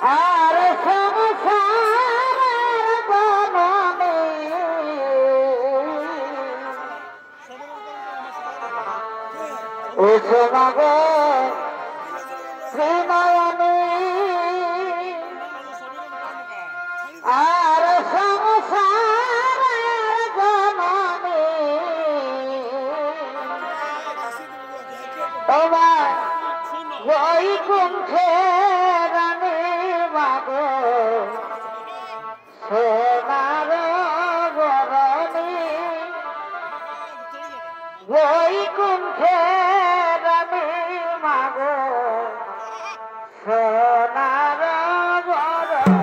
আর সংসারের বননে এসো মাগো শ্রীনয়নী আর সংসারের বননে তোমার বৈকুণ্ঠে রানী মাগো সোনার বরণী বৈকুণ্ঠে রানী মাগো সোনার বরণী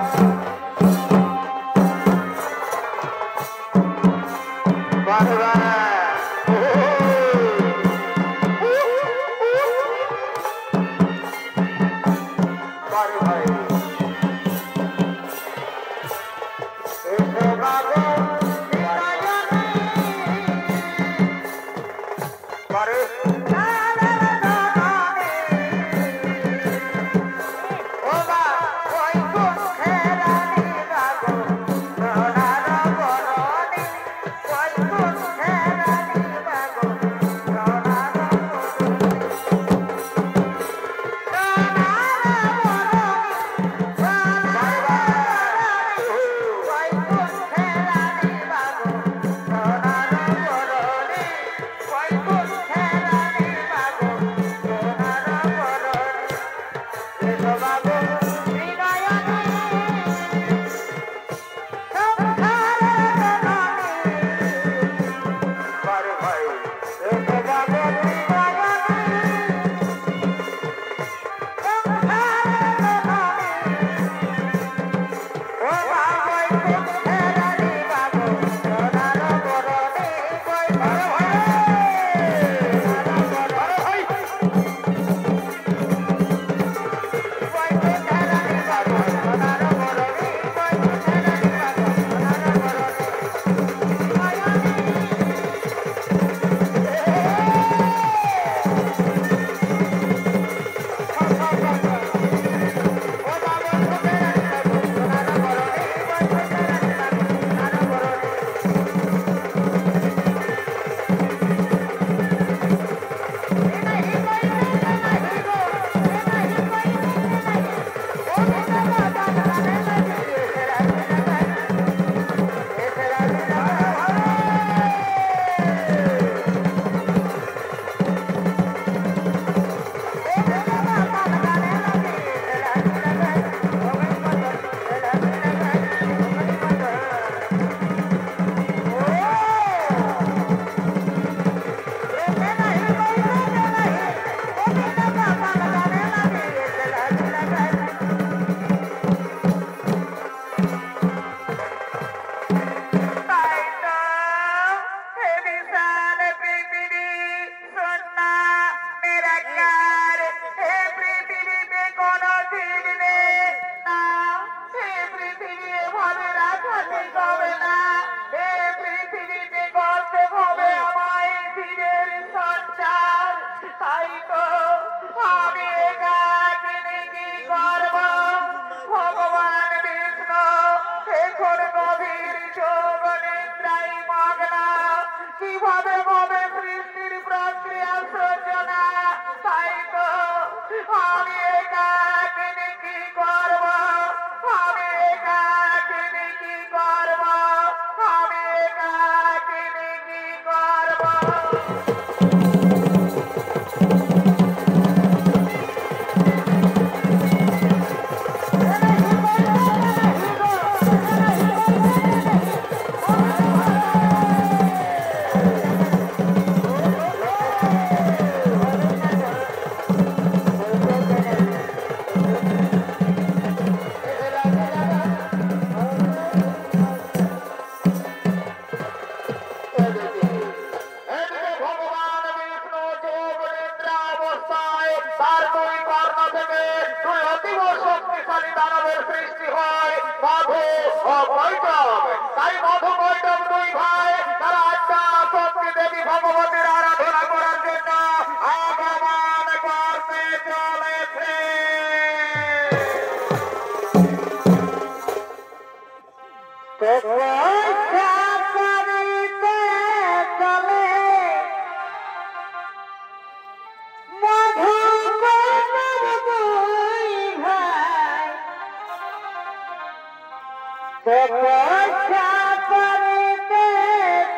তপস্যা করিতে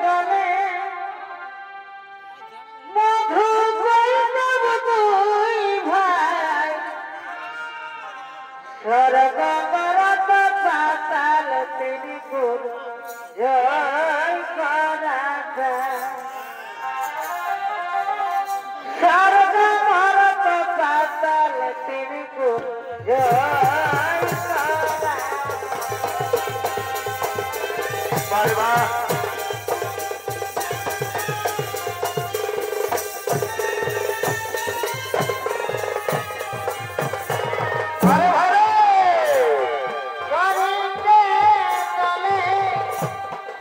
চলে মধু কৈতব দুই ভাই স্বর্গ নরক পাতাল তিনি গুরু জয় করা স্বর্গ নরক পাতাল তিনি গুরু জয় করা বাবা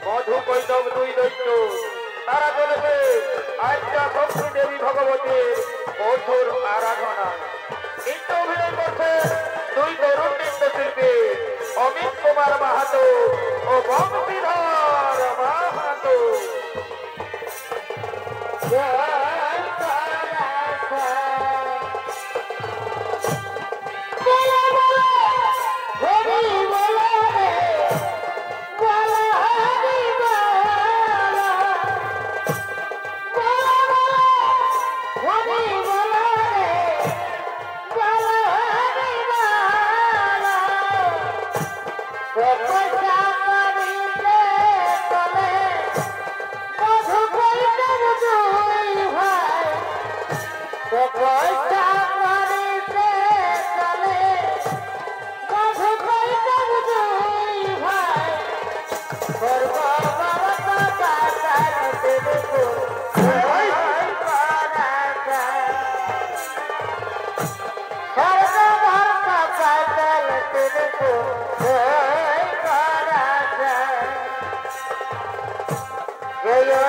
মধু কৈতব দুই দৈত্য তারা চলেছে আজটা শক্তি দেবী ভগবতীর মধুর আরাধনা। নৃত্য অভিনয় করছে দুই তরুণ নৃত্যশিল্পী অমিত কুমার মাহাতো ও বংশীধর মাহাতো। জয়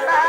না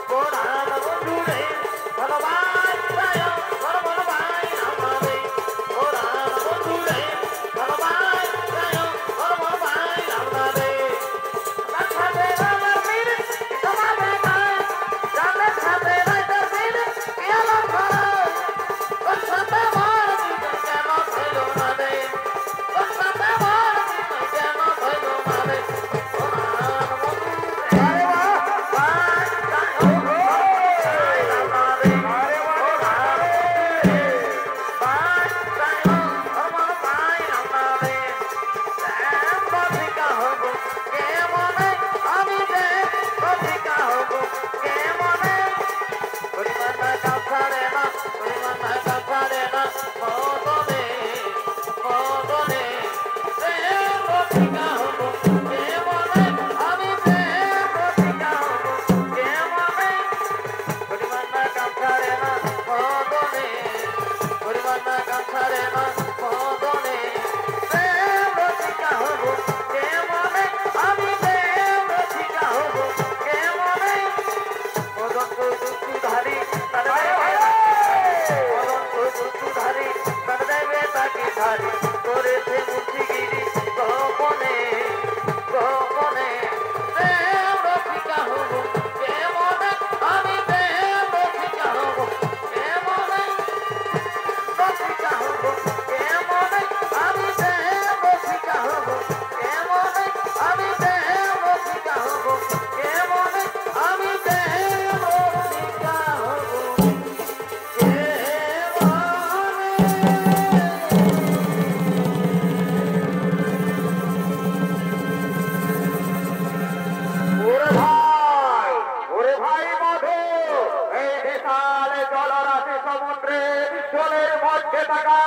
পুরাণ বন্ধুরে ভালোবাসায় তোর মন ভাই আমারে পুরাণ বন্ধুরে ভালোবাসায় তোর মন ভাই আমারে সাথে রামের বীর তোমাদের গায়ে জানের সাথে রাইতের বীর গেল ঘরে তোর সাথে আমার জীবন কেন হইল না রে তোর সাথে আমার জীবন কেন হইল না রে পুরাণ বন্ধুরে আরে বাহ করেছে মুচিগিরি গোপনে গোপনে রসিকা হব কেমনে আমি রসিকা হব কেমনে রসিকা হব কেমনে আমি রসিকা হব কেমনে আমি রসিকা হব কেমনে আমি রসিকা হব ওরে ভাই মধু এই বিশাল জলরাশি সমুদ্রে জলের মধ্যে থাকা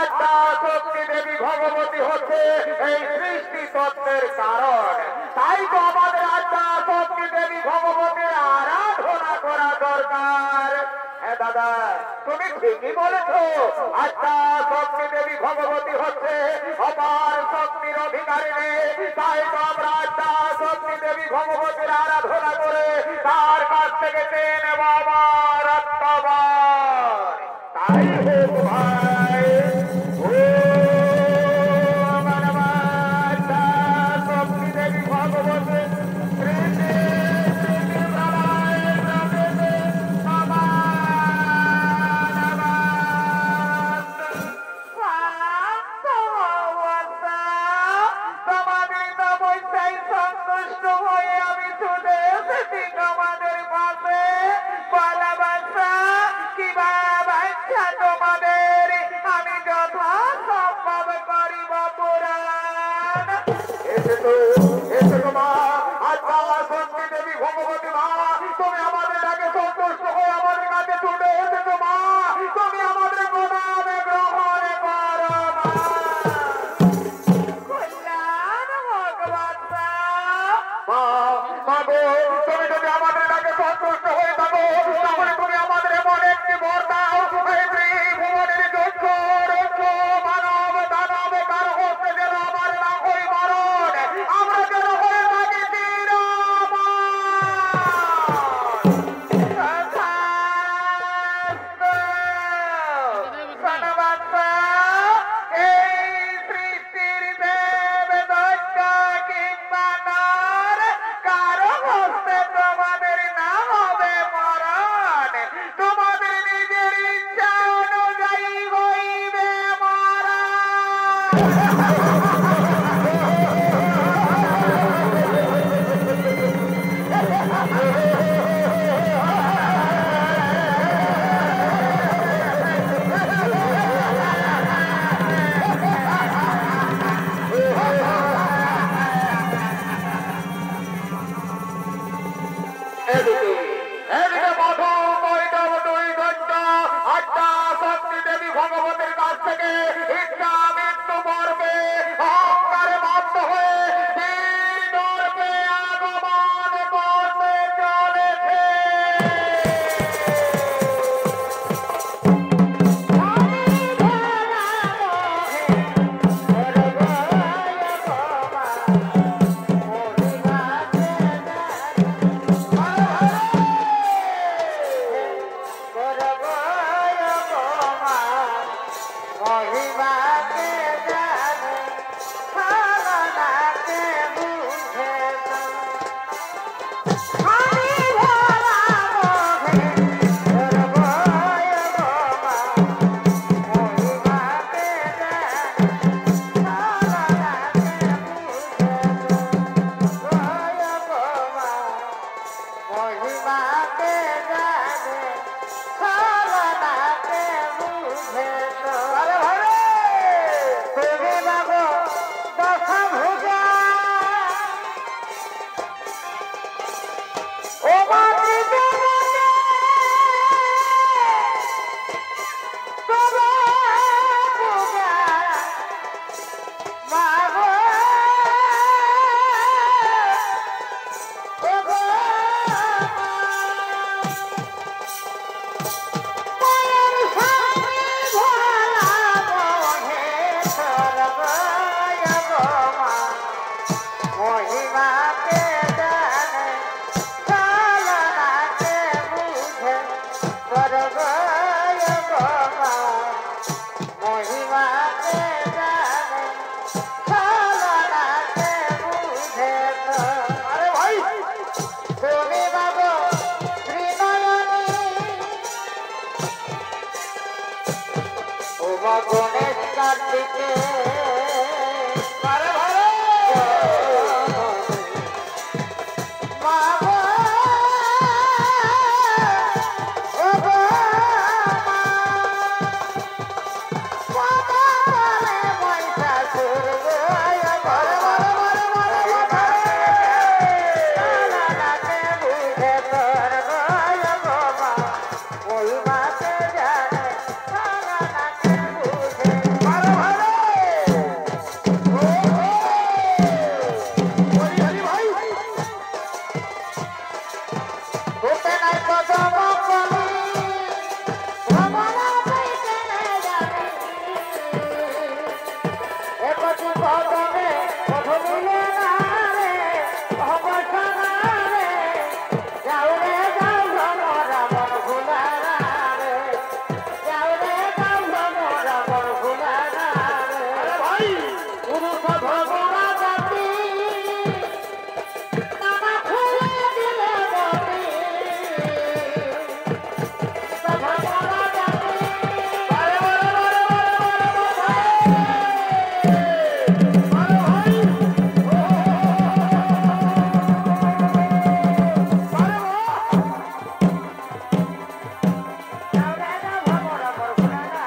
আদ্যা শক্তি দেবী ভগবতী হচ্ছে এই সৃষ্টি তত্ত্বের কারণ তাই তো আমাদের আদ্যা শক্তি দেবী ভগবতীর আরাধনা করা দরকার। হ্যাঁ দাদা তুমি ঠিকই বলেছো আদ্যা শক্তি দেবী ভগবতী হচ্ছে অপার শক্তির অধিকারিণী তাই তো আমরা আদ্যা শক্তি দেবী ভগবতীর আরাধনা করে তার কাছ থেকে চেয়ে নেব আমার আত্মবার। তাই হোক ভাই ও আমার আদ্যা শক্তি দেবী ভগবতী কৃষ্ণে কৃষ্ণে প্রলয় প্রভৃতি তোমাদের তপস্যায় সন্তুষ্ট হয়ে আমি ছুটে এসেছি তোমাদের পাশে ভালোবাসা কিবা বাচ্চা তোমাদের আমি যথা সম্ভব করিব পুরাণ। এসে মা আত্মা শক্তি দেবী ভগবতী মা তুমি আমাদের আগে সন্তুষ্ট হয়ে আমাদের কাছে ছুটে এসেছো মা তুমি আমাদের প্রণামে গ্রহণ করো মা। কল্যাণ ভগবান মা গো তুমি যদি আমাদের আগে সন্তুষ্ট হয়ে থাকো তাহলে তুমি আমাদের এমন একটি বর দাও এই ত্রিভুবনের যোগ্য রক্ষ মানব দানব কার হস্তে যেন আমার না হই মরণ আমরা যেন হয়ে থাকি তোমাদের নিজের ইচ্ছা অনুযায়ী হইবে মারা। এদিকে মধু কৈতব দুই দৈত্য আদ্যা শক্তি দেবী ভগবতীর কাছ থেকে ইচ্ছা মৃত্যু মর্মে অহংকারে বাধ্য হয়ে দর্পে আগমন করতে চলেছে। মহিমাকে জানে ছলনাকে বুঝে তো আরে ভাই রে! তুমি বাবু দশা ভুজা ও মাতৃকে জানে তবে পূজা মাগো ও গো মায়ের স্বামী ভোলা বহে সর্বয় গো মা মহিমাকে জানে ছলনাকে বুঝে সর্বয় গো মা মহিমাকে জানে ছলনাকে বুঝে তো আরে ভাই! তুমি বাবু শ্রীনয়নী ও মা গণেশ কার্তিকে আরে ভাই রে! মা গো ও গো মা কমলে মহিষাসুর গয় বড় বড় বড় বড় ছলনাকে বুঝে তোর গয় গো মা মহিমাকে জানে ছলনাকে বুঝে আরে ভাই রে! হরি হরি ভাই! তোতে নাই কদম কলি ভ্রমণ পাইতে নাই জানি একটি কদমে মধুমিলে না রে অবসনা রে যাও রে যাও ভ্রমরা মন ভুলারা রে যাও রে যাও ভ্রমরা মন ভুলারা রে আরে ভাই! পুরুষ ভ্রমরা জাতি নানা খুলে দিলে বটি ভ্রমরা জাতি আরে ভাই! যাও রে যাও ভ্রমরা মন ভুলারা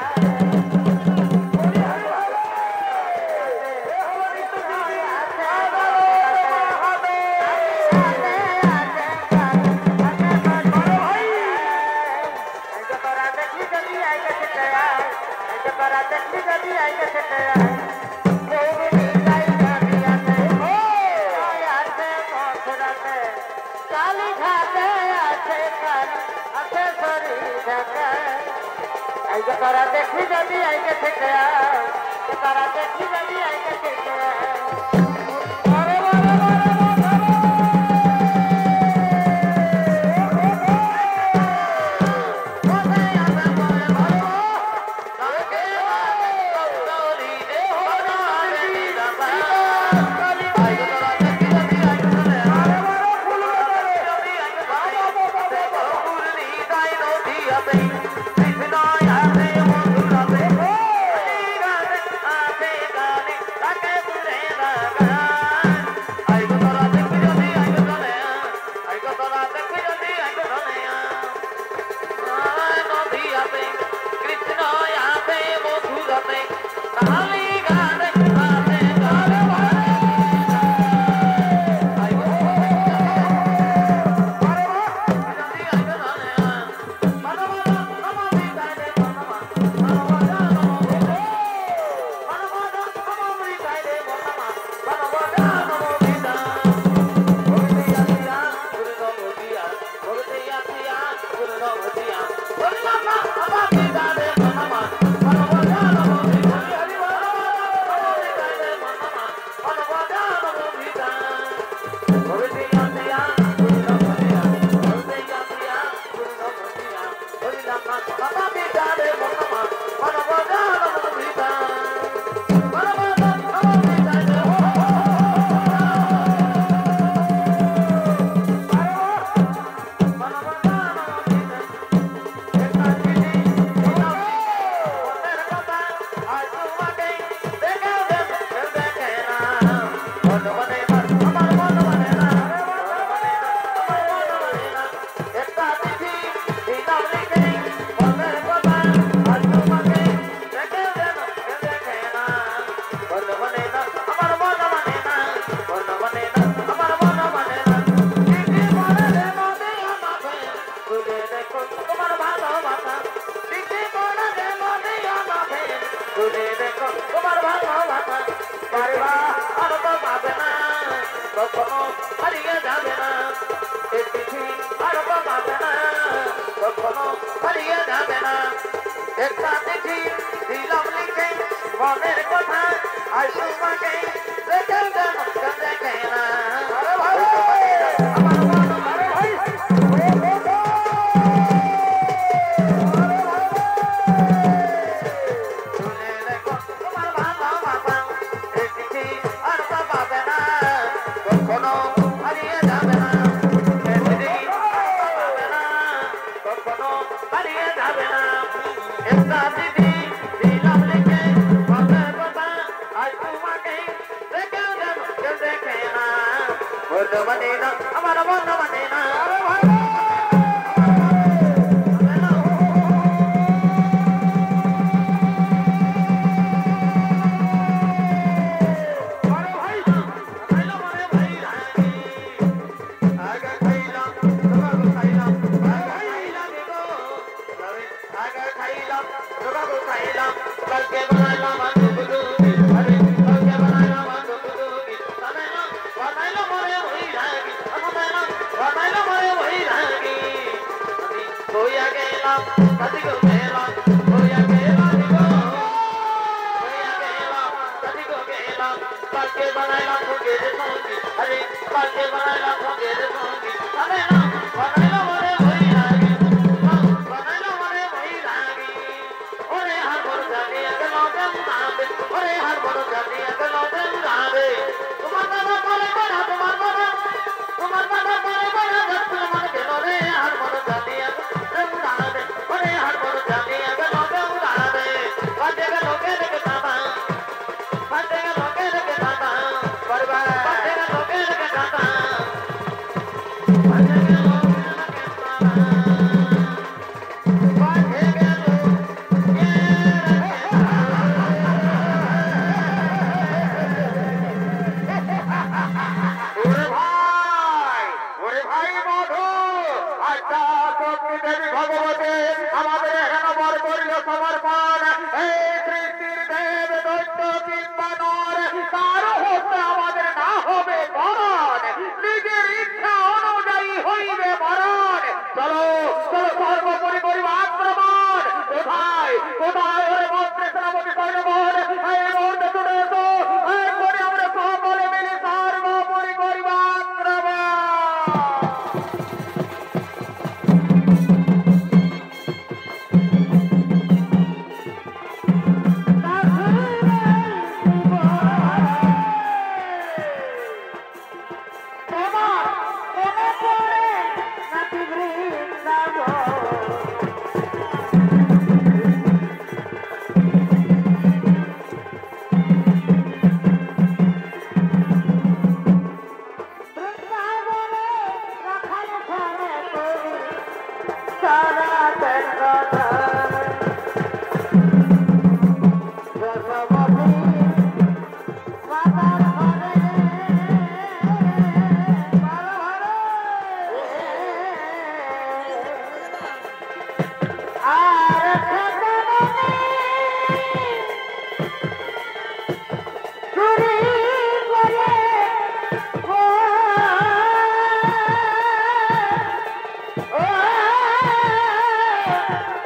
কালী ঘাটে আছে কালী আছে সরি ঢাকা এই যে তারা দেখি যদি আইকে থেকে আয় তারা দেখি যদি আইকে থেকে আয় আরে বাবা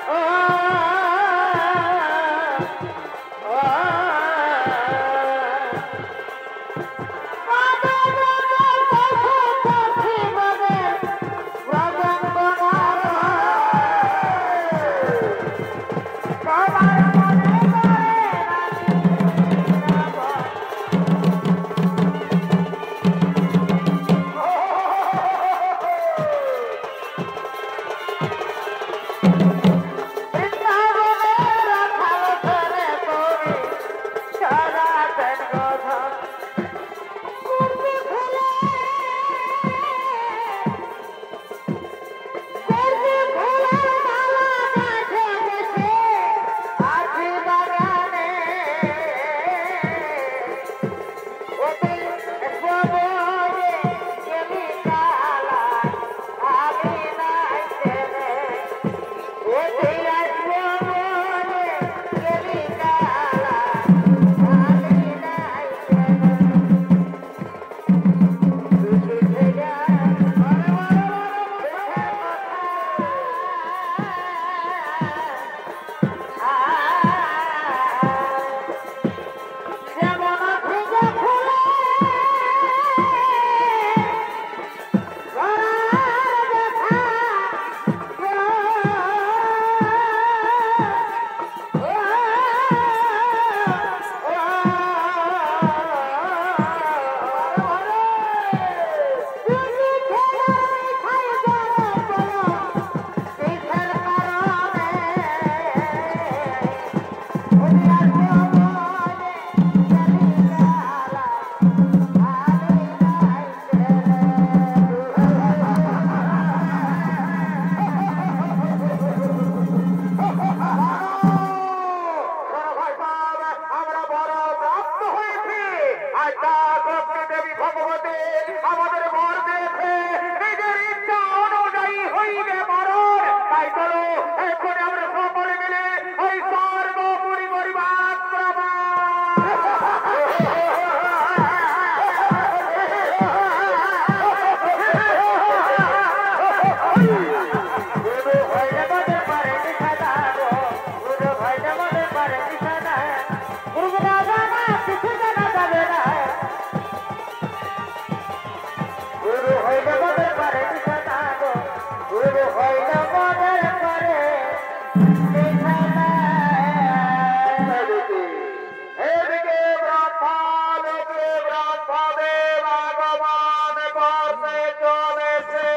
Oh হইল মনের করে এদিকে ব্রহ্মালোকে ব্রহ্মদেব আগমন করতে চলেছে।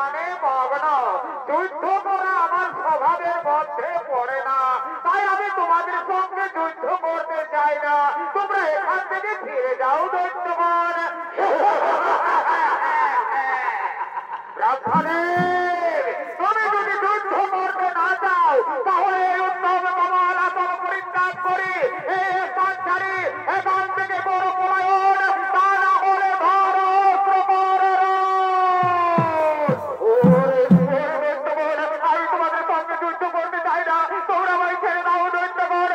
গানে মগ্ন। যুদ্ধ করা আমার স্বভাবের মধ্যে পড়ে না, তাই আমি তোমাদের সঙ্গে যুদ্ধ করতে চাই না। তোমরা এখান থেকে ফিরে যাও দৈত্যগণ। ব্রাহ্মণের, তুমি যদি যুদ্ধ করতে না চাও তাহলে এই উত্তম কমল আসন পরিত্যাগ করে এই স্থান ছাড়ি এখান থেকে বড় পলায়ন, তা না হলে ধর অস্ত্র কর। আমি তোমাদের সঙ্গে যুদ্ধ করতে চাই না, তোমরা আমায় ছেড়ে দাও দৈত্যগণ।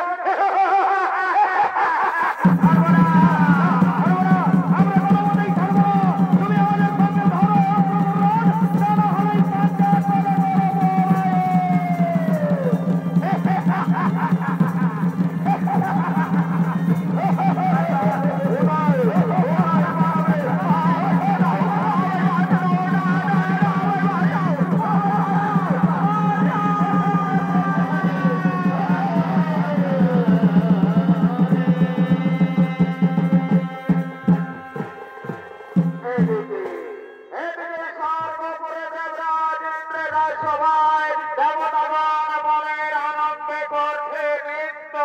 সবাই দেবতাগণ মনের আনন্দে করছে নৃত্য।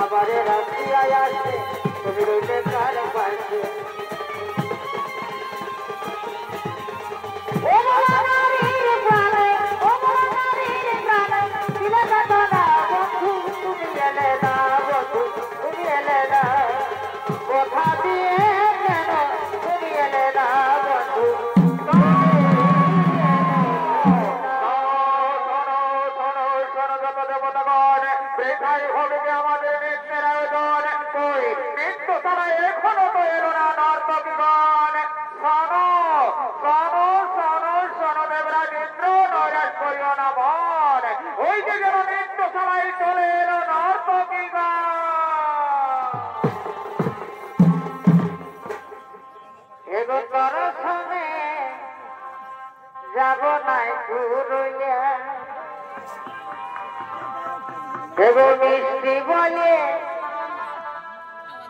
আবার রাত্রি আসে তুমি রইলে কার পাশে আমাদের নৃত্যের আয়োজন কই নৃত্য তারা এখনো তো এলো না যাব নাই পুরুলিয়া এগো মিষ্টি বলে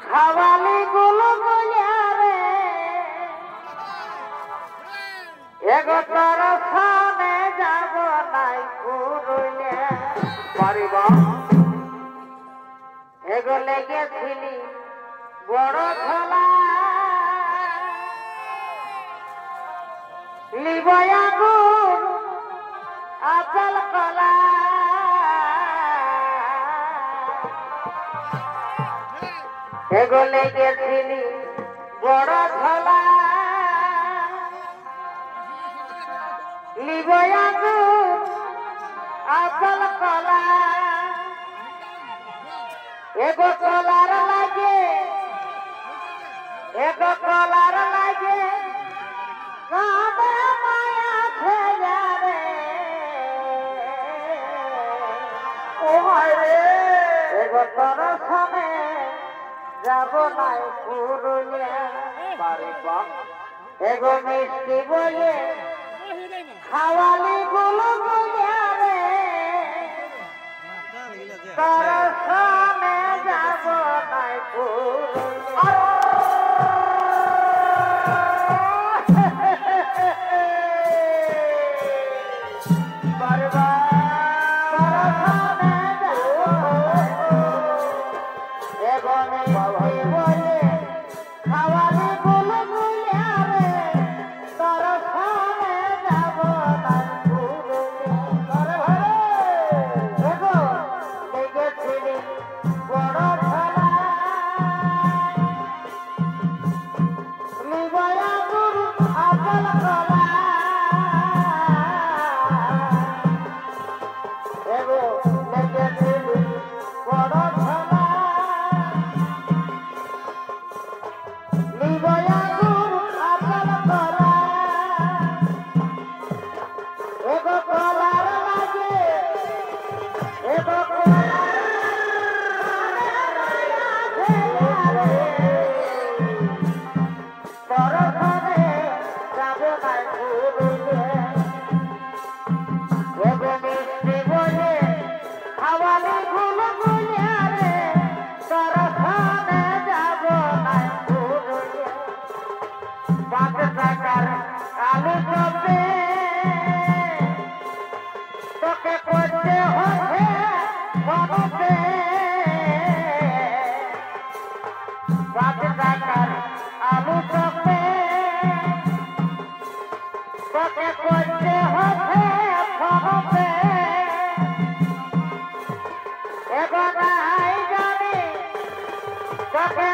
খাওয়ালি গুলো বলিয়া রে এগো তোর সামনে যাব নাই পুরুলিয়া পারিবা এগো লেগেছিলি বড় খেলা লিবয়া গুণ আচল কলা এগো লেগেছিলি বড় খেলা লিবয়া গুণ আচল কলা এগো কলার লাগে এগো কলার লাগে কাঁদে মায়া ছেড়ে রে ও হায় রে এগো তোর সামনে যাব নাই পুরুলিয়া পারিবা এগো মিষ্টি বলে খাওয়ালি গুলো বলিয়া রে তোর সামনে যাব নাই পুরুলিয়া পারিবা আলু চপে তোকে করতে হবে মনতে 5 টাকার আলু চপে তোকে করতে হবে মনতে এবার নাই জানি তোকে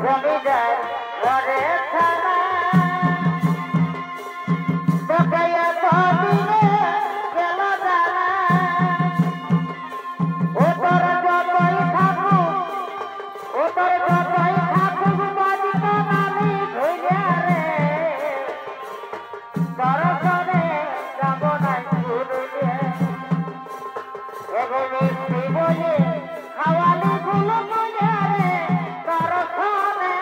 জমিদার ঘরে ছাড়া তোকে দিনে গেল জানা ও তোর যতই থাকুক ও তোর যতই থাকুক বাজিত নামি ধুইয়া রে তোর সনে যাব নাই পুরুলিয়া এগো মিষ্টি বলে খাওয়ালি গুলো বলিয়া রে তোর সনে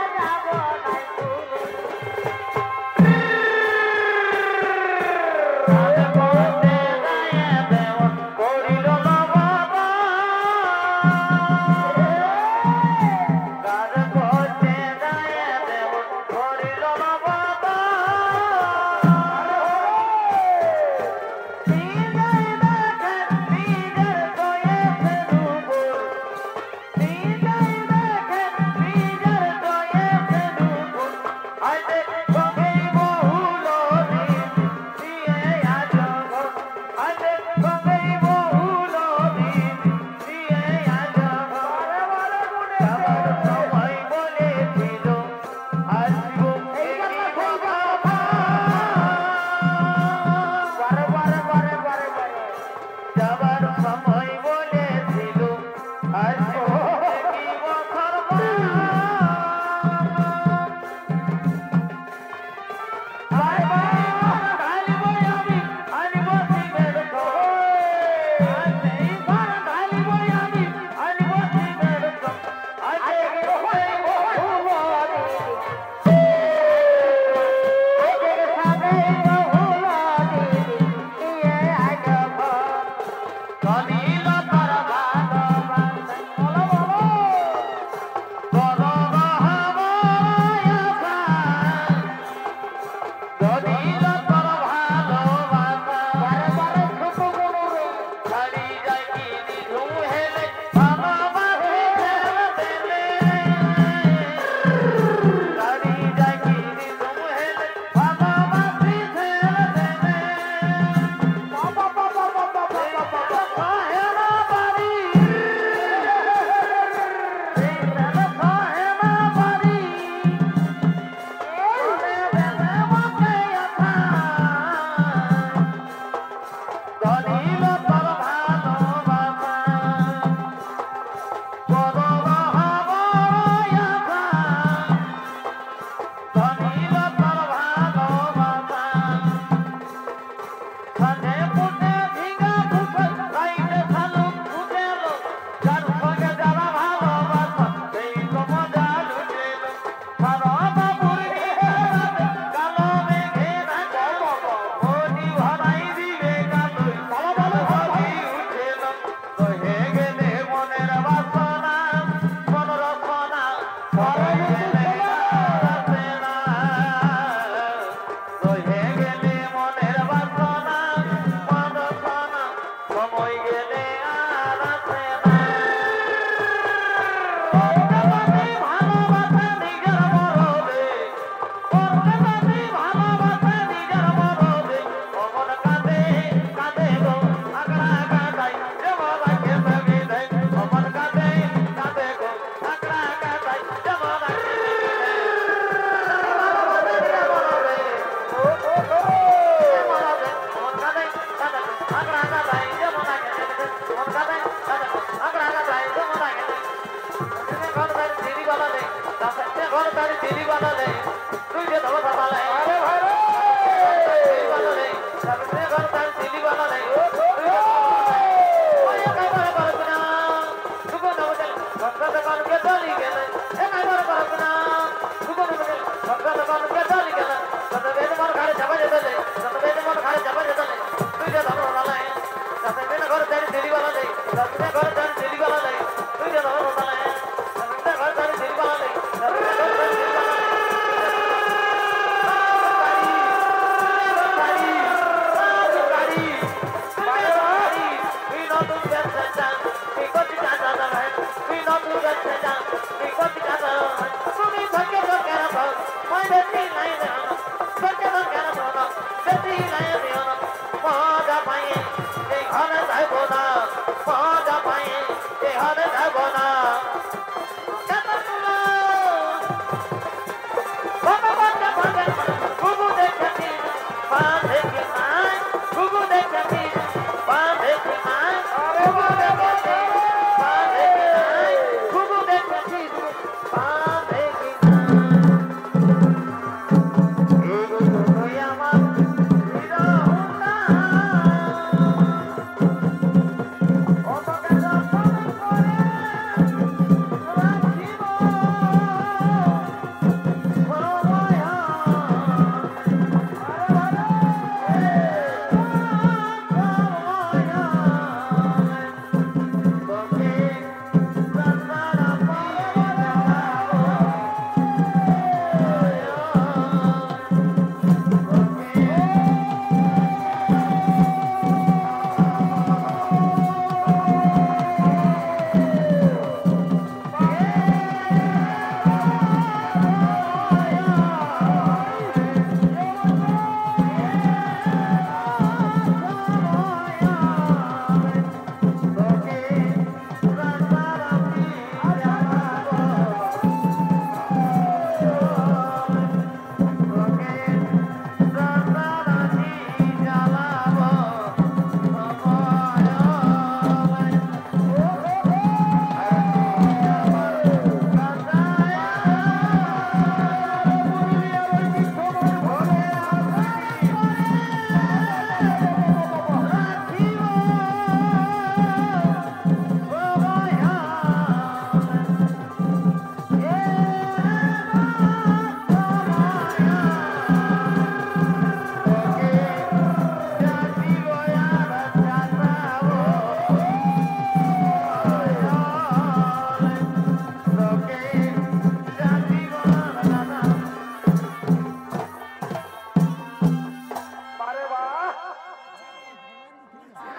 ঘর তার দিদি গলা নেই ঘর তার দিদি গলা নেই তুই যে ধর থামালে আরে ভাই রে গলা নেই ঘর তার দিদি গলা নেই ওই কাইবার করবনা সুগো নবদল ভক্ত কোন কে চলি গেলে এ কাইবার করবনা সুগো নবদল ভক্ত কোন কে চলি গেলে কত বেদ মন ঘরে যাবা যেতে কত বেদ মন ঘরে যাবা যেতে তুই যে ধর থামালে কত বেদ ঘর তার দিদি গলা নেই কত বেদ ঘর তার দিদি গলা নেই তুই যে ধর থামালে ঘর তার দিদি গলা নেই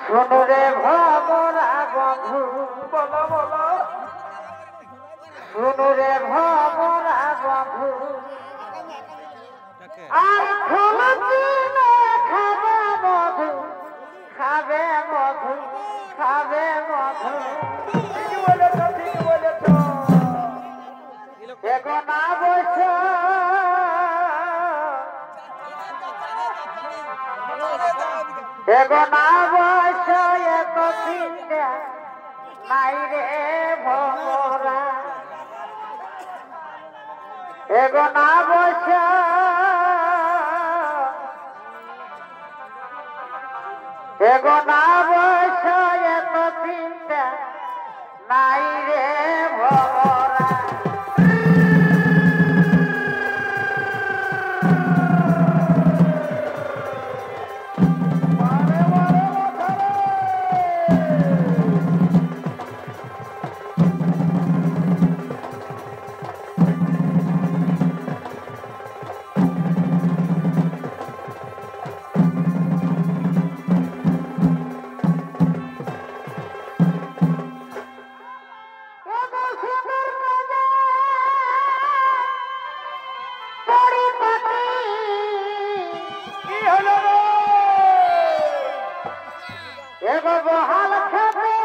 শুনুরে ভবরা বন্ধু বলো বলো শুনুরে ভবরা বন্ধু আর খুলচিনে খাবে মধু খাবে মধু খাবে মধু ঠিক বলেছ এগো না বলছ এগো না বলছ এত চিন্তা নাই রে ভমরা এগো না বলছ এগো না বলছ এত চিন্তা নাই রে ভমরা বহাল খাবে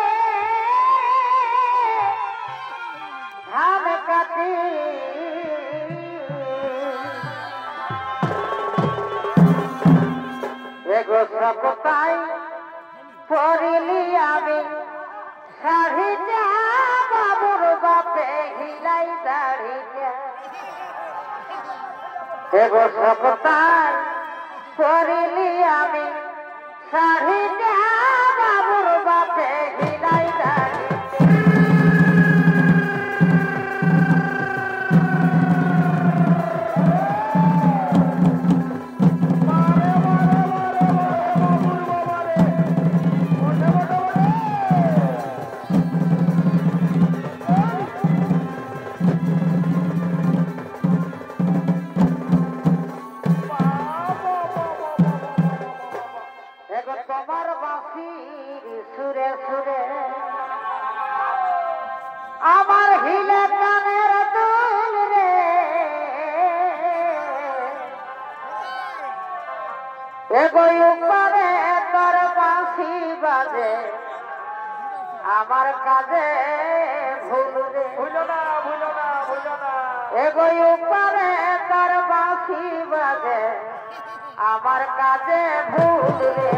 ধান কাটি এগো সপতাই পরিলি আমি শাড়িটা বাবুর বাপে এগো সকতার করিলি আমি শাড়ি বাবুর বাপে হিলাই দাঁড়ি তোমার বাঁশির সুরে সুরে আমার হিলে কানের দুল রে এগোই উপরে তোর বাঁশি বাজে আমার কাজে ভুল রে ভুলো না ভুলো না ভুলো না এগোই উপরে তোর বাঁশি বাজে আমার কাজে ভুল রে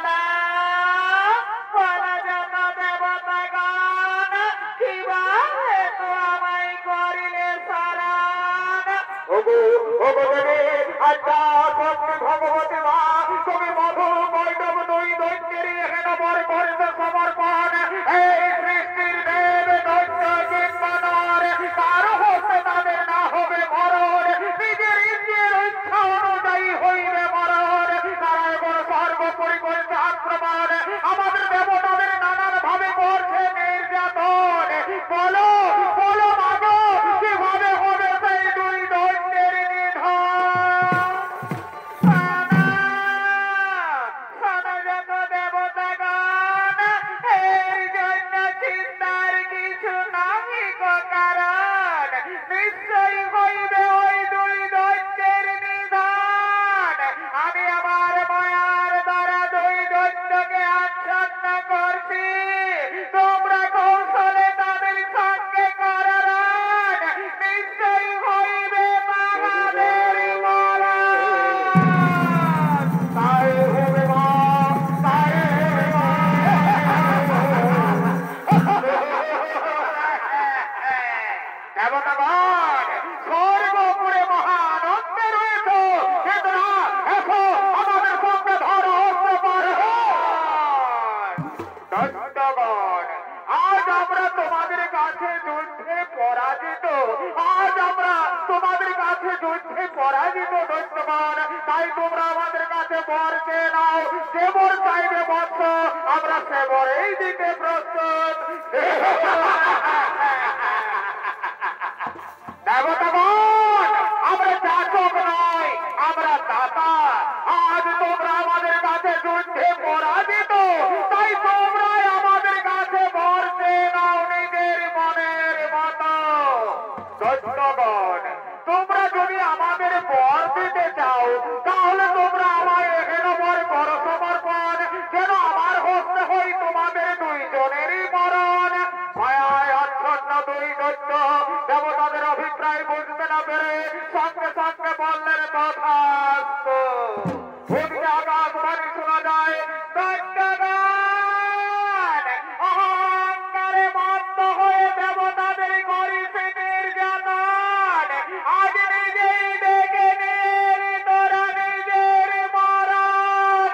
না কাছে যুদ্ধে পরাজিত দৈত্যগণ, তাই তোমরা আমাদের কাছে বর চেয়ে নাও। যে বর চাইবে বৎস, আমরা সে বরেই দিতে প্রস্তুত। দেবতাগণ, আমরা যাচক নয়, আমরা দাতা। আজ তোমরা আমাদের কাছে যুদ্ধে পরাজিত, তাই তোমরাই আমাদের কাছে বর চেয়ে নাও নিজের মনের মতো। দৈত্যগণ, তোমরা যদি আমাদের বর দিতে চাও, তাহলে তোমরা আমার এখানে বর করো সমর্পণ, যেন আমার হস্তে হই তোমাদের দুইজনেরই মরণ। মায়ায় আচ্ছন্ন দুই দৈত্য দেবতাদের অভিপ্রায় বুঝতে না পেরে সঙ্গে সঙ্গে বললেন তথাস্তু। ওদিকে আকাশবাণী শোনা যায়, দৈত্যগণ, অহংকারে মত্ত হয়ে দেবতাদের করিছে নির্যাতন। আজ নিজেই দেখে নিয়ে তোরা নিজের মরণ।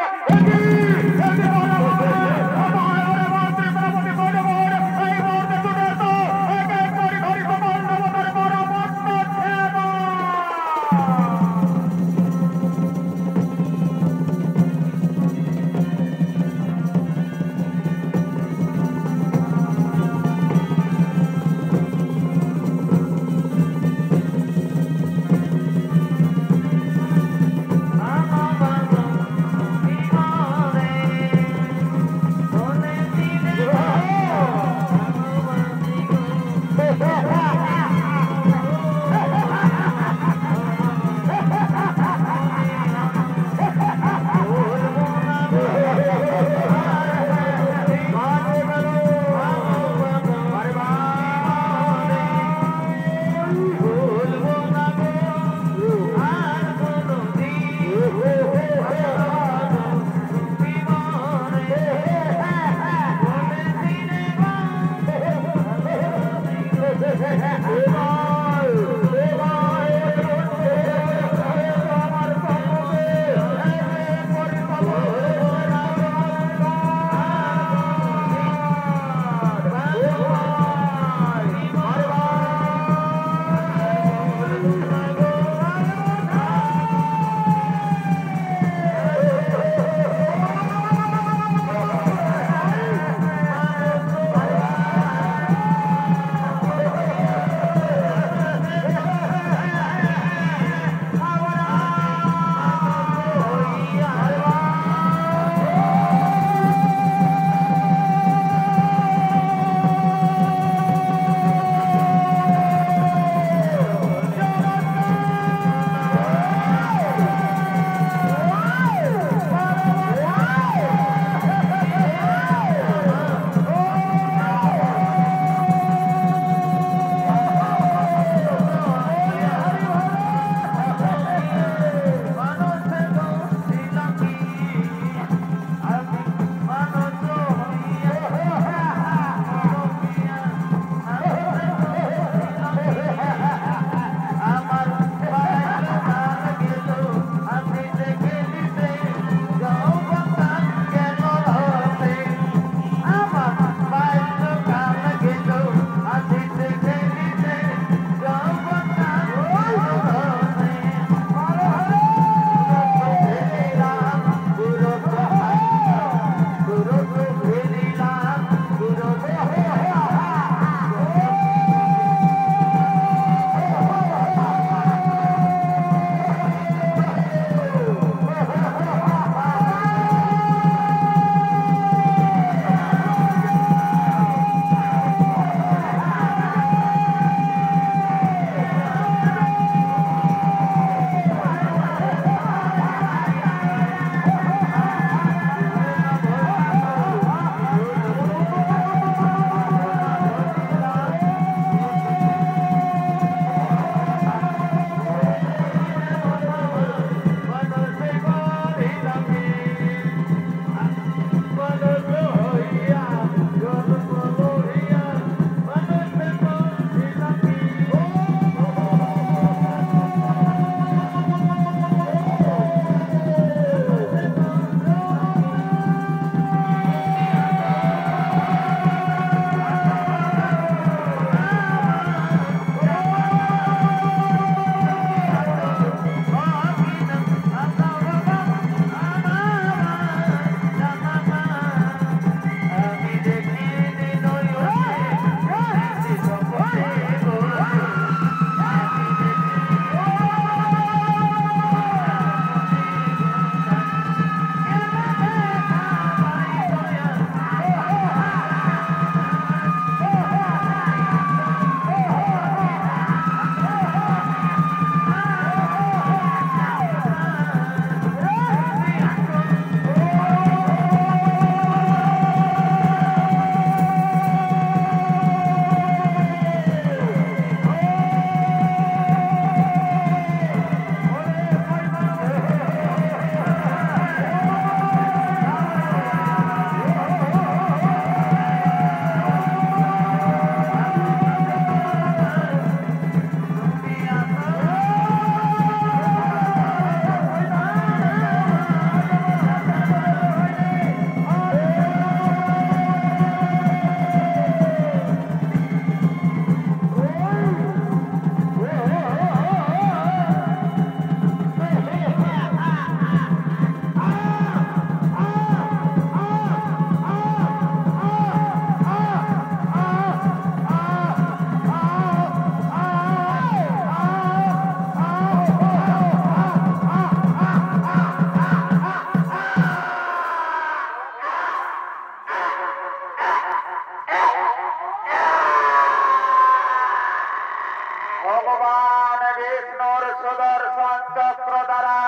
ভগবান বিষ্ণুর সুদর্শন চক্র দ্বারা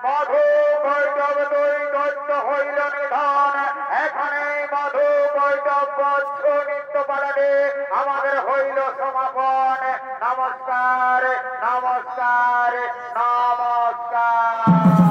মধু বৈঠব দুই দৈত্য হইল নিধন। এখানে মধু বৈঠব বচ্ছ নিত্য পালনে আমাদের হইল সমাপন। নমস্কার, নমস্কার, নমস্কার।